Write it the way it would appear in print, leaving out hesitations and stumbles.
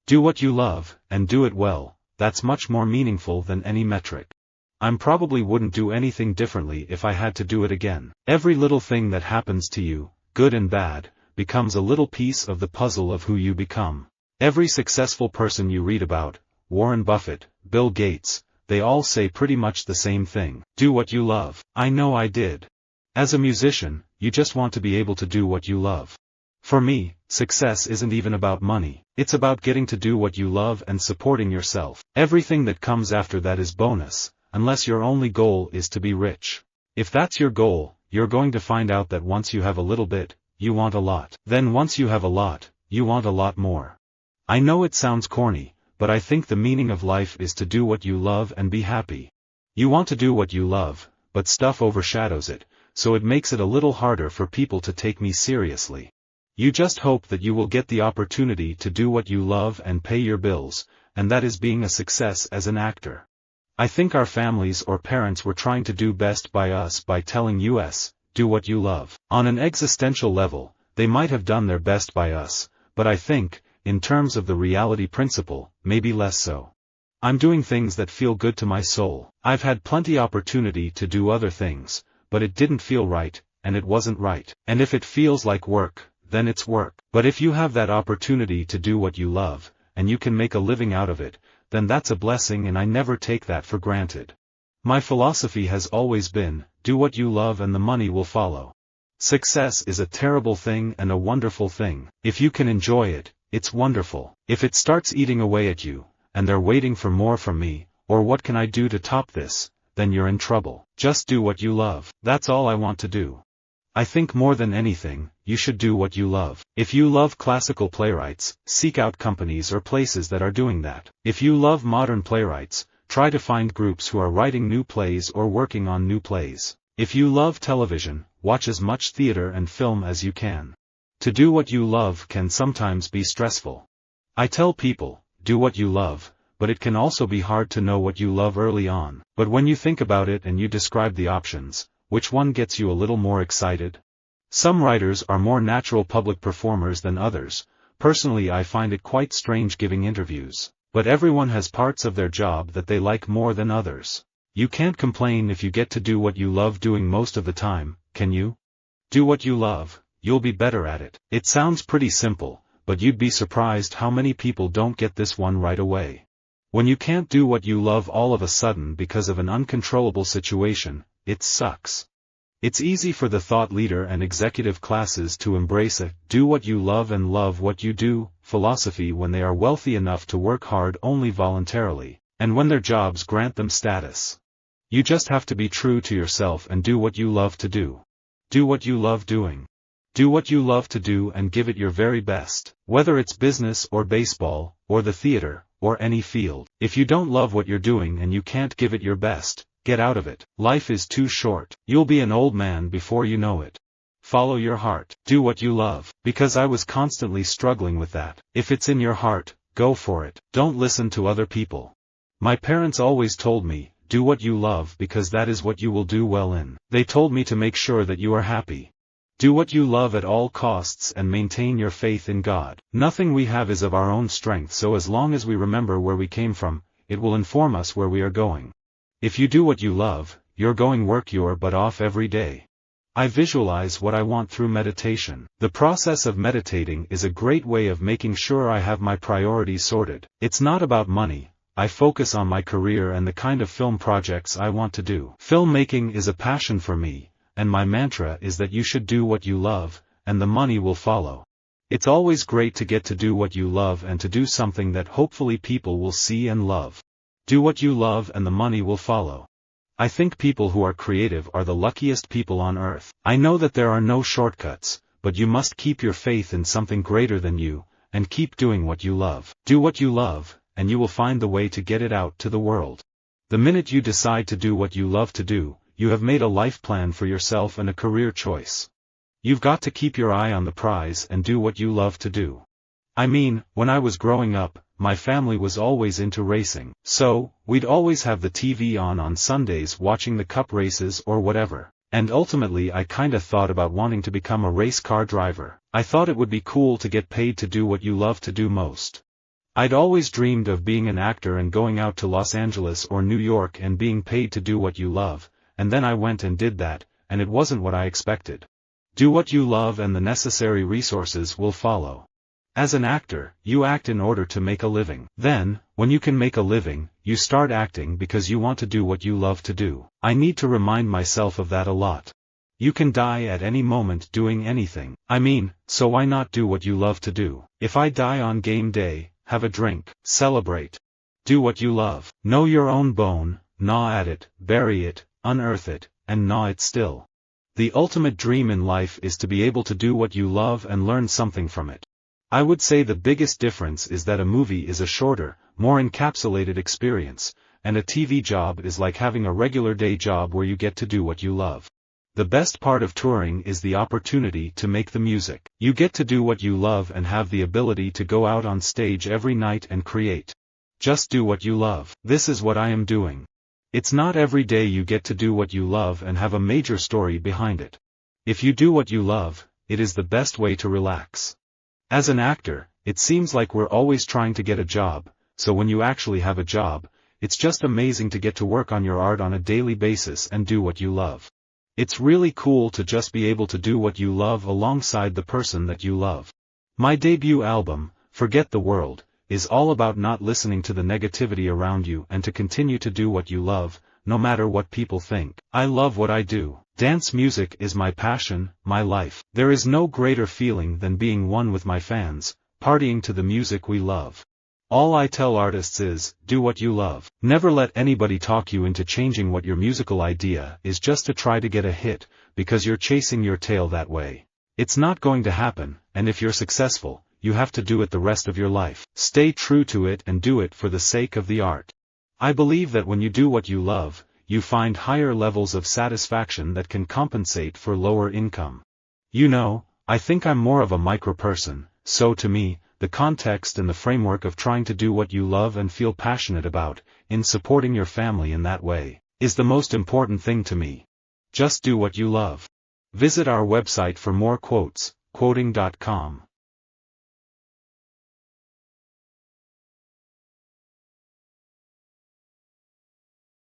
Do what you love, and do it well. That's much more meaningful than any metric. I probably wouldn't do anything differently if I had to do it again. Every little thing that happens to you, good and bad, becomes a little piece of the puzzle of who you become. Every successful person you read about, Warren Buffett, Bill Gates, they all say pretty much the same thing. Do what you love. I know I did. As a musician, you just want to be able to do what you love. For me, success isn't even about money. It's about getting to do what you love and supporting yourself. Everything that comes after that is bonus, unless your only goal is to be rich. If that's your goal, you're going to find out that once you have a little bit, you want a lot. Then once you have a lot, you want a lot more. I know it sounds corny, but I think the meaning of life is to do what you love and be happy. You want to do what you love, but stuff overshadows it, so it makes it a little harder for people to take me seriously. You just hope that you will get the opportunity to do what you love and pay your bills, and that is being a success as an actor. I think our families or parents were trying to do best by us by telling us, do what you love. On an existential level, they might have done their best by us, but I think, in terms of the reality principle, maybe less so. I'm doing things that feel good to my soul. I've had plenty opportunity to do other things, but it didn't feel right, and it wasn't right. And if it feels like work, then it's work. But if you have that opportunity to do what you love, and you can make a living out of it, then that's a blessing, and I never take that for granted. My philosophy has always been, do what you love and the money will follow. Success is a terrible thing and a wonderful thing. If you can enjoy it, it's wonderful. If it starts eating away at you, and they're waiting for more from me, or what can I do to top this, then you're in trouble. Just do what you love. That's all I want to do. I think more than anything, you should do what you love. If you love classical playwrights, seek out companies or places that are doing that. If you love modern playwrights, try to find groups who are writing new plays or working on new plays. If you love television, watch as much theater and film as you can. To do what you love can sometimes be stressful. I tell people, do what you love, but it can also be hard to know what you love early on. But when you think about it and you describe the options, which one gets you a little more excited? Some writers are more natural public performers than others. Personally, I find it quite strange giving interviews. But everyone has parts of their job that they like more than others. You can't complain if you get to do what you love doing most of the time, can you? Do what you love, you'll be better at it. It sounds pretty simple, but you'd be surprised how many people don't get this one right away. When you can't do what you love all of a sudden because of an uncontrollable situation, it sucks. It's easy for the thought leader and executive classes to embrace a do what you love and love what you do philosophy when they are wealthy enough to work hard only voluntarily, and when their jobs grant them status. You just have to be true to yourself and do what you love to do. Do what you love doing. Do what you love to do and give it your very best, whether it's business or baseball, or the theater, or any field. If you don't love what you're doing and you can't give it your best, get out of it. Life is too short. You'll be an old man before you know it. Follow your heart. Do what you love. Because I was constantly struggling with that. If it's in your heart, go for it. Don't listen to other people. My parents always told me, do what you love because that is what you will do well in. They told me to make sure that you are happy. Do what you love at all costs and maintain your faith in God. Nothing we have is of our own strength, so as long as we remember where we came from, it will inform us where we are going. If you do what you love, you're going work your butt off every day. I visualize what I want through meditation. The process of meditating is a great way of making sure I have my priorities sorted. It's not about money. I focus on my career and the kind of film projects I want to do. Filmmaking is a passion for me, and my mantra is that you should do what you love, and the money will follow. It's always great to get to do what you love and to do something that hopefully people will see and love. Do what you love and the money will follow. I think people who are creative are the luckiest people on earth. I know that there are no shortcuts, but you must keep your faith in something greater than you, and keep doing what you love. Do what you love, and you will find the way to get it out to the world. The minute you decide to do what you love to do, you have made a life plan for yourself and a career choice. You've got to keep your eye on the prize and do what you love to do. I mean, when I was growing up, my family was always into racing. So, we'd always have the TV on Sundays watching the cup races or whatever. And ultimately I kinda thought about wanting to become a race car driver. I thought it would be cool to get paid to do what you love to do most. I'd always dreamed of being an actor and going out to Los Angeles or New York and being paid to do what you love, and then I went and did that, and it wasn't what I expected. Do what you love and the necessary resources will follow. As an actor, you act in order to make a living. Then, when you can make a living, you start acting because you want to do what you love to do. I need to remind myself of that a lot. You can die at any moment doing anything. I mean, so why not do what you love to do? If I die on game day, have a drink, celebrate. Do what you love. Know your own bone, gnaw at it, bury it, unearth it, and gnaw it still. The ultimate dream in life is to be able to do what you love and learn something from it. I would say the biggest difference is that a movie is a shorter, more encapsulated experience, and a TV job is like having a regular day job where you get to do what you love. The best part of touring is the opportunity to make the music. You get to do what you love and have the ability to go out on stage every night and create. Just do what you love. This is what I am doing. It's not every day you get to do what you love and have a major story behind it. If you do what you love, it is the best way to relax. As an actor, it seems like we're always trying to get a job, so when you actually have a job, it's just amazing to get to work on your art on a daily basis and do what you love. It's really cool to just be able to do what you love alongside the person that you love. My debut album, Forget the World, is all about not listening to the negativity around you and to continue to do what you love, no matter what people think. I love what I do. Dance music is my passion, my life. There is no greater feeling than being one with my fans, partying to the music we love. All I tell artists is, do what you love. Never let anybody talk you into changing what your musical idea is just to try to get a hit, because you're chasing your tail that way. It's not going to happen, and if you're successful, you have to do it the rest of your life. Stay true to it and do it for the sake of the art. I believe that when you do what you love, you find higher levels of satisfaction that can compensate for lower income. You know, I think I'm more of a micro person, so to me, the context and the framework of trying to do what you love and feel passionate about, in supporting your family in that way, is the most important thing to me. Just do what you love. Visit our website for more quotes, quoting.com.